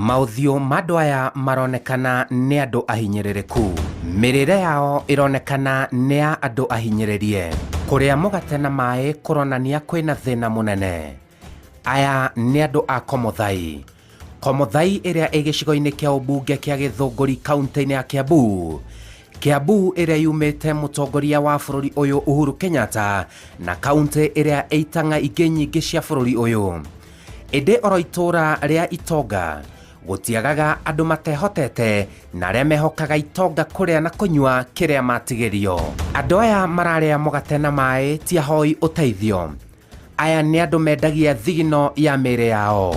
Maũthiũ ma andũ aya maronekana nĩ andũ ahinyĩrĩrĩku. Mĩrĩre yao ĩronekana nĩ ya andũ ahinyĩrĩrie. Kũrĩa mũgate na maĩ kũronania kwĩna thĩna mũnene. Aya nĩ andũ a Komuthai. Komuthai ĩrĩa ĩ gĩcigo-inĩ kĩa ũmbunge kĩa Gĩthũngũri kaunti-inĩ ya Kiambu. Kiambu ĩrĩa yumĩte mũtongoria wa bũrũri ũyũ Uhuru Kenyatta na kaunti ĩrĩa ĩitanga ingĩ nyingĩ cia bũrũri ũyũ. Ĩndĩ oro itũra rĩa Itonga gũtiagaga andũ matehotete na arĩa mehokaga itonga kũrĩa na kũnyua kĩrĩa matigĩrio. Andũ aya mararĩa mũgate na maĩ ti ahoi ũteithio. Aya nĩ andũ mendagia thigino ya mĩĩrĩ yao.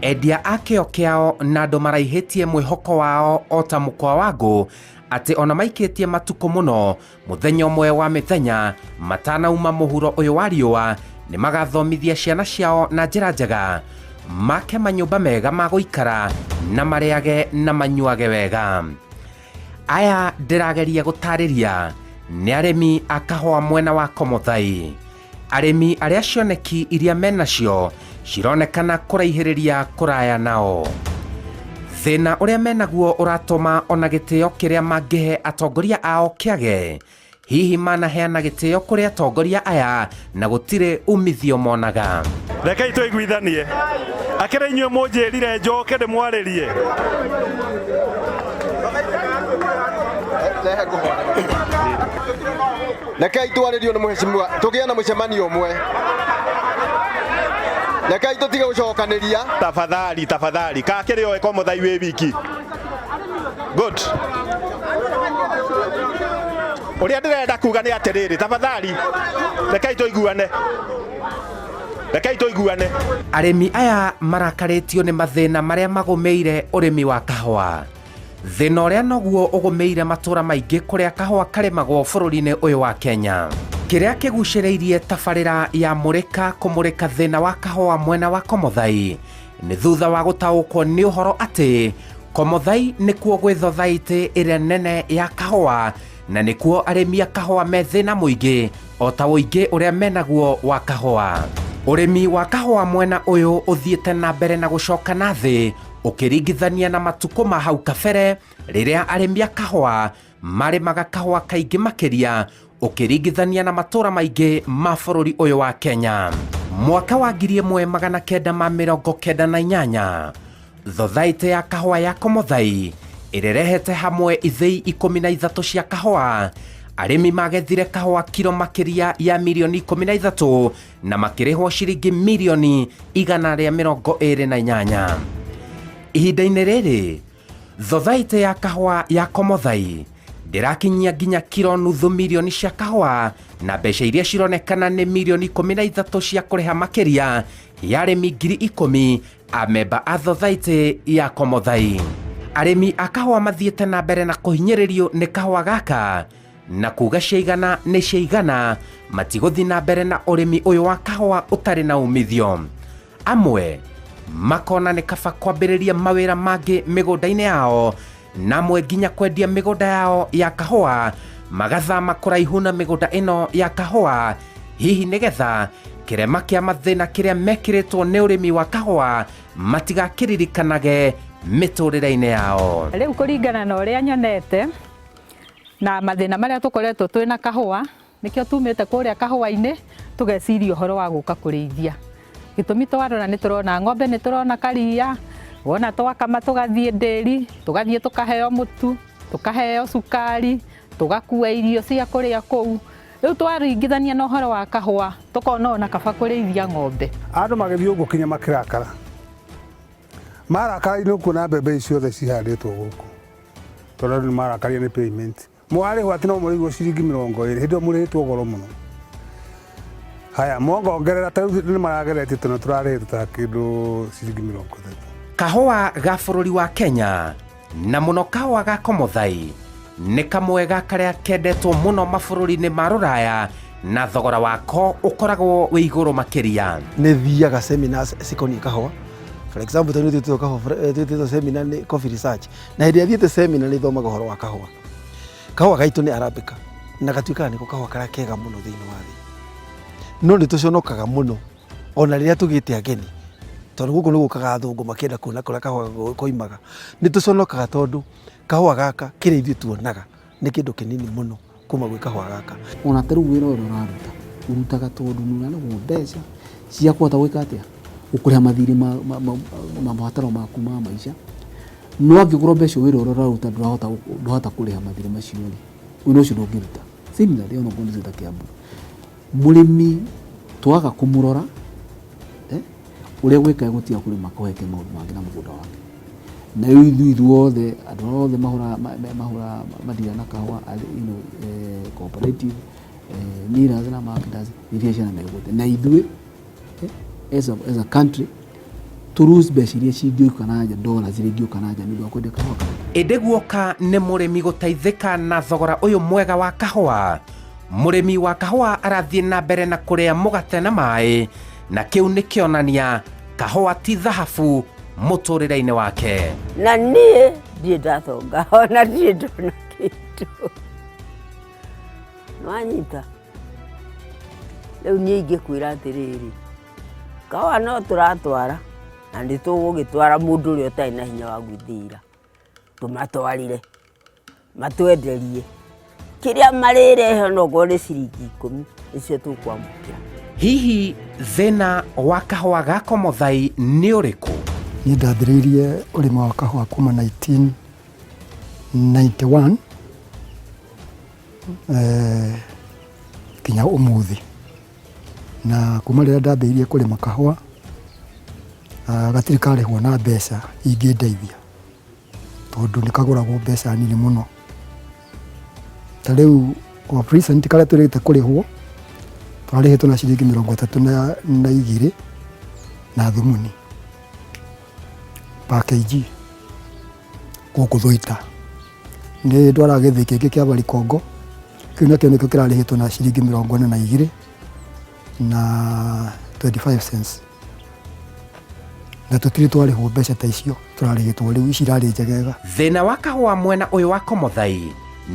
Endia a kĩo kĩao na andũ maraihĩtie mwĩhoko wao o ta mũkwa wa ngũ atĩ ona maikĩtie matukũ mũno mũthenya ũmwe wa mĩthenya matanauma mũhuro ũyũ wa riũa nĩ magathomithia ciana ciao na njĩra njega, make manyũmba mega ma gũikara na marĩage na manyuage wega. Aya ndĩrageria gũtarĩria nĩ arĩmi a kahũa mwena wa Komuthai. Arĩmi arĩa cioneki iria menacio cironekana kũraihĩrĩria kũraya nao. Thĩna ũrĩa menaguo ũratũma ona gĩtĩo kĩrĩa mangĩhe atongoria ao kĩage. Hihi manaheana gĩtĩo kũrĩ atongoria aya na gũtirĩ umithio monaga. Rekei tũiguithanie. Akĩrĩ inyuĩ mũnjĩrire njoke ndĩmwarĩrie. Rekei twarĩrio nĩ mũhecimiwa tũgĩe na mũcemanio ũmwe. Rekei tũtige gũcokanĩria. Tafadhali kakĩrĩ oe Komuthai wĩ wiki. Good. Ũrĩa ndĩrenda kuga nĩ atĩrĩrĩ, tafadhali rekei tũiguane. Arĩmi aya marakarĩtio nĩ mathĩna marĩa magũmĩire ũrĩmi wa kahũa. Thĩna ũrĩa noguo ũgũmĩire matũra maingĩ kũrĩa kahũa karĩmagwo bũrũri-inĩ ũyũ wa Kenya. Kĩrĩa kĩgucĩrĩirie tabarĩra ya Murika kũmũrĩka thĩna wa kahũa mwena wa Komuthai nĩ thutha wa gũtaũkwo nĩ ũhoro atĩ Komuthai nĩkuo gwĩ thothaitĩ ĩrĩa nene ya kahũa na nĩkuo arĩmi a kahũa me thĩna mũingĩ o ta ũingĩ ũrĩa menaguo wa kahũa. Ũrĩmi wa kahũa mwena ũyũ ũthiĩte na mbere na gũcoka na thĩ ũkĩringithania na matukũ ma hau kabere rĩrĩa arĩmi a kahũa marĩmaga kahũa kaingĩ makĩria ũkĩringithania na matũra maingĩ ma bũrũri ũyũ wa Kenya. Mwaka wa 1998 thothaitĩ ya kahũa ya Komuthai ĩrerehete hamwe ithĩi 13 cia kahũa. Arĩmi magethire kahũa kiro makĩria ya milioni 13 na makĩrĩhwo ciringi milioni 128. Ihinda-inĩ rĩrĩ thothaitĩ ya kahũa ya Komuthai ndĩrakinyia nginya kiro nuthu milioni cia kahũa na mbeca iria cironekana nĩ milioni 13 cia kũrĩha makĩria ya arĩmi 10,000 a memba a thothaitĩ ya Komuthai. Arĩmi a kahũa mathiĩte na mbere na kũhinyĩrĩrio nĩ kahũa gaka na kuga ciaigana nĩ ciaigana matigũthiĩ na mbere na ũrĩmi ũyũ wa kahũa ũtarĩ na umithio. Amwe makona nĩ kaba kwambĩrĩria mawĩra mangĩ mĩgũnda-inĩ yao na amwe nginya kwendia mĩgũnda yao ya kahũa magathama kũraihu na mĩgũnda ĩno ya kahũa, hihi nĩgetha kĩrema kĩa mathĩna kĩrĩa mekĩrĩtwo nĩ ũrĩmi wa kahũa matigakĩririkanage mĩtũrĩre-inĩ yao. Rĩu kũringana na ũrĩa nyonete na mathĩna marĩa tũkoretwo twĩ na kahũa nĩkĩo tumĩte kũrĩa kahũa-inĩ tũgeciria ũhoro wa gũka kũrĩithia. Gĩtũmi twarora nĩ tũrona ng'ombe, nĩ tũrona karia, wona twakama tũgathiĩ ndĩri, tũgathiĩ tũkaheo mũtu, tũkaheo cukari, tũgakua irio cia kũrĩa kũu. Rĩu twaringithania na ũhoro wa kahũa tũkona ona kaba kũrĩithia ng'ombe. Andũ magĩthiĩ ũguo kinya makĩrakara. Marakara nĩ kuona mbembe ciothe cihandĩtwo gũkũ. Tondũ nĩ marakaria nĩ payment. Mwarĩhwo atĩ no mũrĩhwo ciringi 20, hĩndĩ mũrĩhĩtwo goro mũno. Haya, mongongerera ta rĩu nĩ marageretie tondũ tũrarĩhĩtwo ta kĩndũ ciringi 30. Kahũa ga bũrũri wa Kenya na mũno kahũa ga Komuthai nĩ kamwe ga karĩa kendetwo mũno mabũrũri-inĩ ma Rũraya na thogora wako ũkoragwo wĩ igũrũ makĩria. Nĩ thiaga seminars cikoniĩ kahũa. For example, tani twĩtĩtwo seminar nĩ coffee research. Na hĩndĩ athiĩte seminar nĩ thomaga ũhoro wa kahũa. Kahũa gaitũ nĩ Arabica na gatuĩkaga nĩko kahũa karĩa kega mũno thĩinĩ wa thĩ. No nĩ tũconokaga mũno ona rĩrĩa tũgĩte ageni tondu guku ni gukaga athungu makienda kuona kuria kahua koimaga ni tuconokaga tondu kahua gaka kire ithuĩ tuonaga ni kindu kinini muno kuma gwĩ kahua gaka. Ona ta rĩu wĩra ũrĩa ũraruta ũrutaga tondu nĩũrarĩhwo mbeca cia kũhota gwĩka atĩa ũkũrĩha mathirĩ ma mabataro maku ma maica, no angĩkorwo mbeca wĩra ũrĩa ũraruta ndũrahota kũrĩha mathirĩ macio rĩ, wĩra ũcio ndũngĩruta. Similarly ona ngoni cia Kiambu mũrĩmi twaga kũmũrora ũrĩa gwĩkaga gũtiga kũrĩma kũheke maũndũ mangĩ na mũgũnda wake. Na ithuothe andũ othe mahũra mathira na kahũa cooperative millers na marketers iria ciana megũte na ithuĩ as a country to lose mbeca iria cingĩũka na nja dollars iria ingĩũka na nja nĩ ũndũ wa kwendia kahũa. Ĩndĩ guoka nĩ mũrĩmi gũteithĩka na thogora ũyũ mwega wa kahũa. Mũrĩmi wa kahũa arathiĩ na mbere na kũrĩa mũgate na maĩ, na kĩu nĩ kĩonania kahũa ti thahabu mũtũrĩre-inĩ wake. Na niĩ ndirĩ ndatonga ona ndirĩ ndona kĩndũ. Nĩwanyita? Rĩu niĩ ingĩkwĩra atĩrĩrĩ, kahũa no tũratwara na nĩ tũgũgĩtwara mũndũ ũrĩa ũtarĩ na hinya wa gwĩthĩĩra. Tũmatwarire matwenderie kĩrĩa marĩrehe onokorwo nĩ ciringi 10 nĩcio tũkwamũkĩra. Hihi thĩna wa kahũa ga Komuthai nĩ ũrĩkũ? Niĩ ndambĩrĩirie ũrĩmi wa kahũa kuma 1991 kinya ũmũthĩ, na kuma rĩrĩa ndambĩrĩirie kũrĩma kahũa gatirĩ karĩhwo na mbeca ingĩndeithia tondũ nĩ kagũragwo mbeca nini mũno. Ta rĩu of recent karĩa tũrĩte kũrĩhwo twarĩhĩtwo na ciringi 32 na thumuni per kg gũkũ Thũita. Nĩ ndwara gĩthĩ kĩngĩ kĩa Barikongo, kĩu nakĩo nĩkĩo kĩrarĩhĩtwo na ciringi 42 na 25 cents. Na tũtirĩ twarĩhwo mbeca ta icio, tũrarĩhĩtwo rĩu ici irarĩ njegega. Thĩna wa kahũa mwena ũyũ wa Komuthai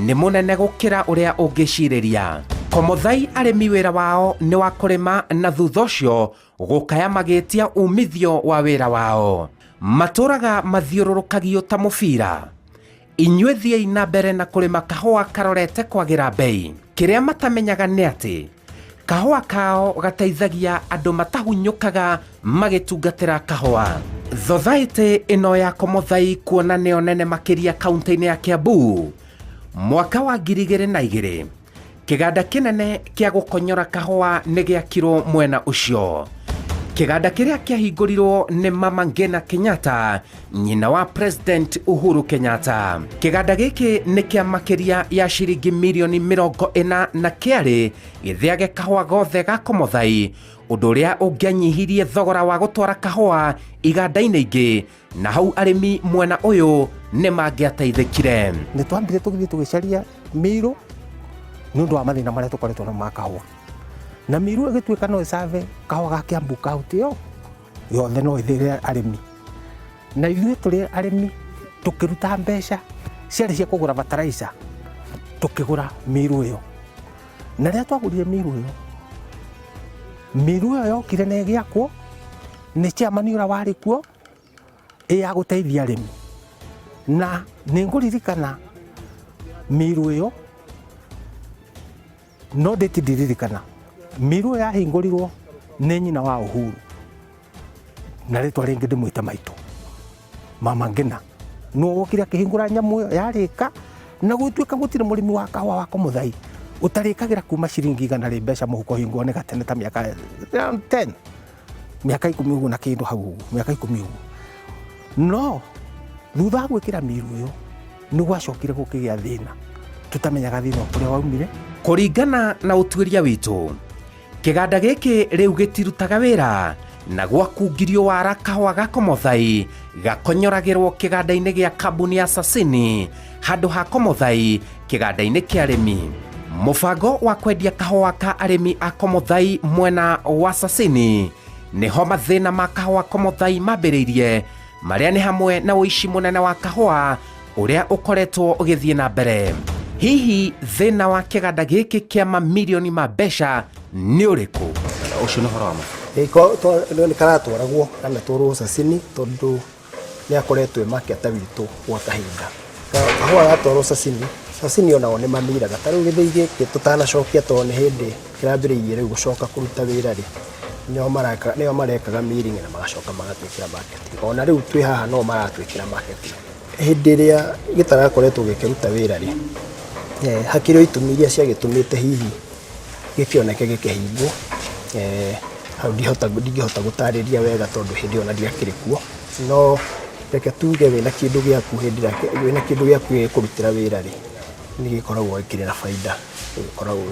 nĩ mũnene gũkĩra ũrĩa ũngĩcirĩria. Komuthai arĩmi wĩra wao nĩ wa kũrĩma na thutha ũcio gũkaya magĩtia umithio wa wĩra wao. Matũraga mathiũrũrũkagio ta mũbira. Inyuĩ thiĩi na mbere na kũrĩma kahũa karorete kwagĩra bei. Kĩrĩa matamenyaga nĩ atĩ kahũa kao gateithagia andũ matahunyũkaga magĩtungatĩra kahũa. Thothaitĩ ĩno ya Komuthai kuona nĩyo nene makĩria kaunti-inĩ ya Kiambu. Mwaka wa 2002 kĩganda kĩnene kĩa gũkonyora kahũa nĩ gĩakirwo mwena ũcio. Kĩganda kĩrĩa kĩahingũrirwo nĩ Mama Ngina Kenyatta, nyina wa President Uhuru Kenyatta. Kĩganda gĩkĩ nĩ kĩa makĩria ya ciringi mirioni 40 na kĩarĩ gĩthĩage kahũa gothe ga Komuthai, ũndũ ũrĩa ũngĩanyihirie thogora wa gũtwara kahũa iganda-inĩ ingĩ, na hau arĩmi mwena ũyũ nĩ mangĩateithĩkire. Nĩ twambire tũgĩthiĩ tũgĩcaria mĩirũ nĩ ũndũ wa mathĩna marĩa tũkoretwo namo ma kahũa, na mĩirũ ĩgĩtuĩka no ĩcave kahũa ga Kiambu kaunti ĩyo yothe no ĩthĩre arĩmi, na ithuĩ tũrĩ arĩmi tũkĩruta mbeca ciarĩ cia kũgũra fertilizer tũkĩgũra mĩirũ ĩyo. Na rĩrĩa twagũrire mĩirũ ĩyo yokire na ĩgĩakwo nĩ chairman ũrĩa warĩ kuo ya gũteithia arĩmi, na nĩ ngũririkana mĩirũ ĩyo no ndiririkana mĩirũ yahingũrirwo nĩ nyina wa Uhuru, na rĩtwa rĩngĩ ndĩmwĩte maitũ Mama Ngina, no wokire akĩhingũra nyamũ ĩyo yarĩka, na gũtuĩka gũtirĩ mũrĩmi wa kahũa wa Komuthai ũtarĩkagĩra kuma ciringi 100 rĩ mbeca mũhuko hingwo nĩ gatene ta mĩaka 10 mĩaka 10 ũguo na kĩndũ hau ũguo, mĩaka 10 ũguo. No thutha wa gwĩkĩra mĩirũ ĩyo nĩ gwacokire gũkĩgĩa thĩna tũtamenyaga thĩna kũrĩa waumire. Kũringana na ũtuĩria witũ, kĩganda gĩkĩ rĩu gĩtirutaga wĩra, na gwakungirio wara kahũa ga Komuthai gakonyoragĩrwo kĩganda-inĩ gĩa kambuni ya Sasini handũ ha Komuthai kĩganda-inĩ kĩa arĩmi. Mũbango wa kwendia kahũa ka arĩmi a Komuthai mwena wa Sasini nĩho mathĩna ma kahũa Komuthai mambĩrĩirie, marĩa nĩ hamwe na ũici mũnene wa kahũa ũrĩa ũkoretwo ũgĩthiĩ na mbere. Hihi thĩna wa kĩganda gĩkĩ kĩa mamirioni ma mbeca nĩ ũrĩkũ? Ũcio nĩ ũhoro wa ma. nä karatwaragwo kana twarwo cacini tondå nä akoretwo maketa witå gwa kahinda. Kahua gatwarwo cacini onao nä mamiraga ta rä u gä thä gä kä tå tanacokia tondå nä hä ndä kä rambä rä irie rä u gå coka kå ruta wä ra nä marekaga meeting na magacoka magatuä kä ra market. Ona rä u twä haha no maratuä kä ra market. Hä ndä ä rä a gä tarakoretwo gä kä ruta wä ra rä hakä rä o itåmi iria ciagä tå mä te hihi gä kä oneke gä kä hingwo. Hau ndingä hota gå tarä ria wega tondå hä ndä ona ndiakä rä kuo, no reke tuge wä na kä ndå gä aku wä na kä ndå gä aku gä kå rutä ra wä ra rä nä gä koragwo gä kä rä na baida koragwo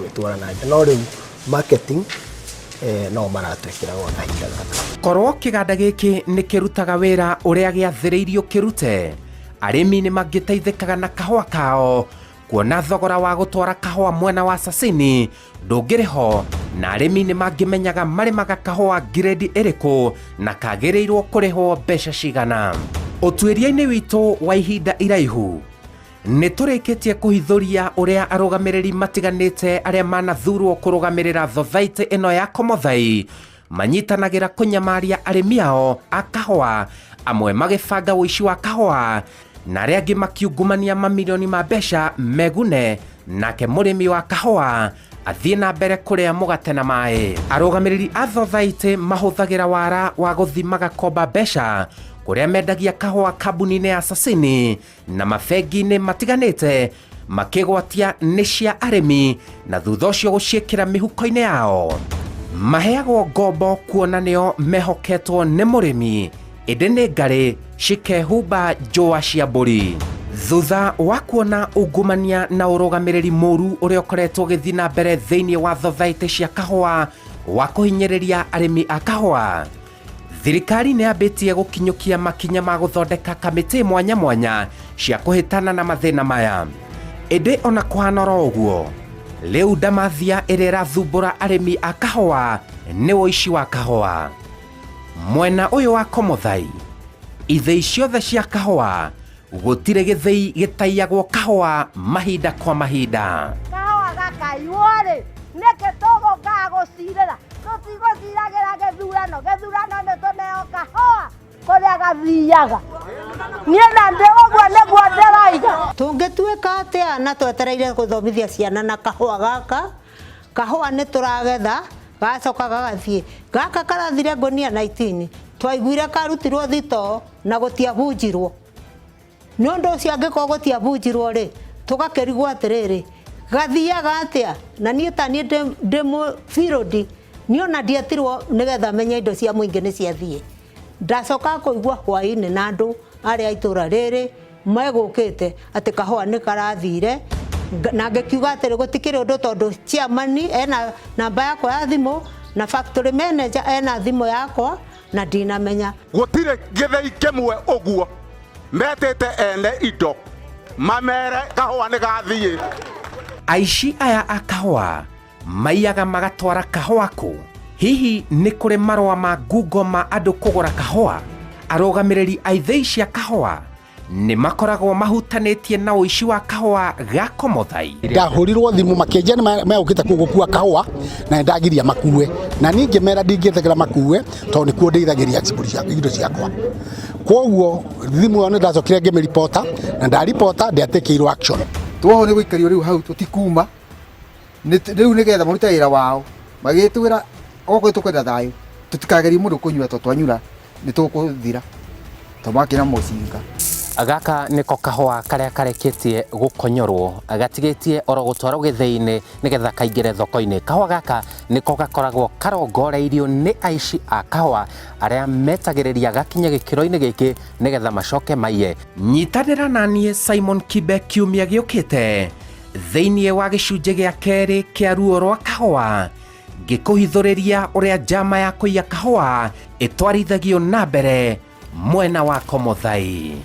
gä twara na nja, no rä u marketing no maratuä kä ra gwa kahinda gaka. Korwo kĩganda gĩkĩ nĩ kĩrutaga wĩra ũrĩa gĩathĩrĩirio kĩrute, arĩmi nĩ mangĩteithĩkaga na kahũa kao, kuona thogora wa gũtwara kahũa mwena wa cacini ndũngĩrĩ ho, na arĩmi nĩ mangĩmenyaga marĩmaga kahũa grade ĩrĩkũ na kagĩrĩirwo kũrĩhwo mbeca cigana. Ũtuĩria-inĩ witũ wa ihinda iraihu nĩ tũrĩkĩtie kũhithũria ũrĩa arũgamĩrĩri matiganĩte arĩa manathurwo kũrũgamĩrĩra thovaitĩ ĩno ya Komothai manyitanagĩra kũnyamaria arĩmi ao a kahũa, amwe magĩbanga ũici wa kahũa na arĩa angĩ makiungumania mamirioni ma mbeca megune, nake mũrĩmi wa kahũa athiĩ na mbere kũrĩa mũgate na maĩ. Arũgamĩrĩri a thovaitĩ mahũthagĩra wara wa gũthi magakomba mbeca kũrĩa mendagia kahũa kambuni-inĩ ya cacini na mabengi-inĩ matiganĩte, makĩgwatia nĩ cia arĩmi na thutha ũcio gũciĩkĩra mĩhuko-inĩ yao. Maheagwo ngombo kuona nĩo mehoketwo nĩ mũrĩmi, ĩndĩ nĩ ngarĩ cikehumba njũa cia mbũri. Thutha wa kuona ungumania na ũrũgamĩrĩri mũru ũrĩa ũkoretwo ũgĩthiĩ na mbere thĩinĩ wa thovaitĩ cia kahũa wa kũhinyĩrĩria arĩmi a kahũa, thirikari nĩ yambĩtie gũkinyũkia makinya ma gũthondeka kamĩtĩ mwanya mwanya cia kũhĩtana na mathĩna maya. Ĩndĩ ona kũhana oro ũguo, rĩu ndamathia ĩrĩa ĩrathumbũra arĩmi a kahũa nĩ ũici wa kahũa. Mwena ũyũ wa Komothai, ithĩi ciothe cia kahũa gũtirĩ gĩthĩi gĩtaiyagwo kahũa mahinda kwa mahinda. Kahũa gakaiwo-rĩ nĩkĩ tũgũkaga gũcirĩra? Tũtigũciragĩra gĩthurano nĩ tũneo kahũa kũrĩa gathiaga. Niĩ na ndĩ ũguo nĩguo ndĩraiga. Tũngĩtuĩka atĩa na twetereire gũthomithia ciana na kahũa gaka? Kahũa nĩ tũragetha gacoka gagathiĩ. Gaka karathire ngũnia 19, twaiguire karutirwo thitoo na gũtiabunjirwo. Nĩ ũndũ ũcio angĩkorwo gũtiabunjirwo-rĩ, tũgakĩrigwo atĩrĩrĩ, gathiaga atĩa? Na niĩ ta niĩ ndĩ mũbirũndi, niĩ ona ndietirwo nĩgetha menye indo cia mũingĩ nĩ ciathiĩ. Ndacoka kũigua hwaĩ-inĩ na andũ arĩa a itũra rĩrĩ megũkĩte atĩ kahũa nĩ karathire, na ngĩkiuga atĩrĩ gũtikĩrĩ ũndũ tondũ chairman ena namba yakwa ya thimũ na factory manager ena thimũ yakwa na ndinamenya. Gũtirĩ gĩthĩi kĩmwe ũguo metĩte ene indo mamere kahũa nĩ gathiĩ. Aici aya a kahũa maiyaga magatwara kahũa kũ? Hihi nĩ kũrĩ marũa ma ngungo ma andũ kũgũra kahũa? Arũgamĩrĩri a ithĩi cia kahũa nĩ makoragwo mahutanĩtie na ũici wa kahũa ga Komothai. Ndahũrirwo thimũ makĩnjia nĩ megũkĩte kũu gũkua kahũa na ndagiria makue, na niĩ ngĩmera ndingĩethekera makue tondũ nĩkuo ndĩithagĩria indo ciakwa. Kwoguo thimũ ĩyo nĩ ndacokire ngĩmĩripota na ndaripota ndĩatĩkĩirwo action. Twoho nĩ gũikario rĩu hau tũtikuma, rĩu nĩgetha marute wĩra wao magĩtwĩra okorwo tũkwenda thayũ tũtikagerie mũndũ kũnyua tondũ twanyura nĩ tũkũthira tũmakĩra mũcinga. Gaka nĩko kahũa karĩa karekĩtie gũkonyorwo, gatigĩtie oro gũtwarwo gĩthĩi-inĩ nĩgetha kaingĩre thoko-inĩ. Kahũa gaka nĩko gakoragwo karongoreirio nĩ aici a kahũa arĩa metagĩrĩria gakinye gĩkĩro-inĩ gĩkĩ nĩgetha macoke maiye. Nyitanĩra na niĩ Simon Kibe kiumia gĩũkĩte thĩinĩ wa gĩcunjĩ gĩa kerĩ kĩa ruo rwa kahũa, ngĩkũhithũrĩria ũrĩa njama ya kũiya kahũa ĩtwarithagio na mbere mwena wa Komothai.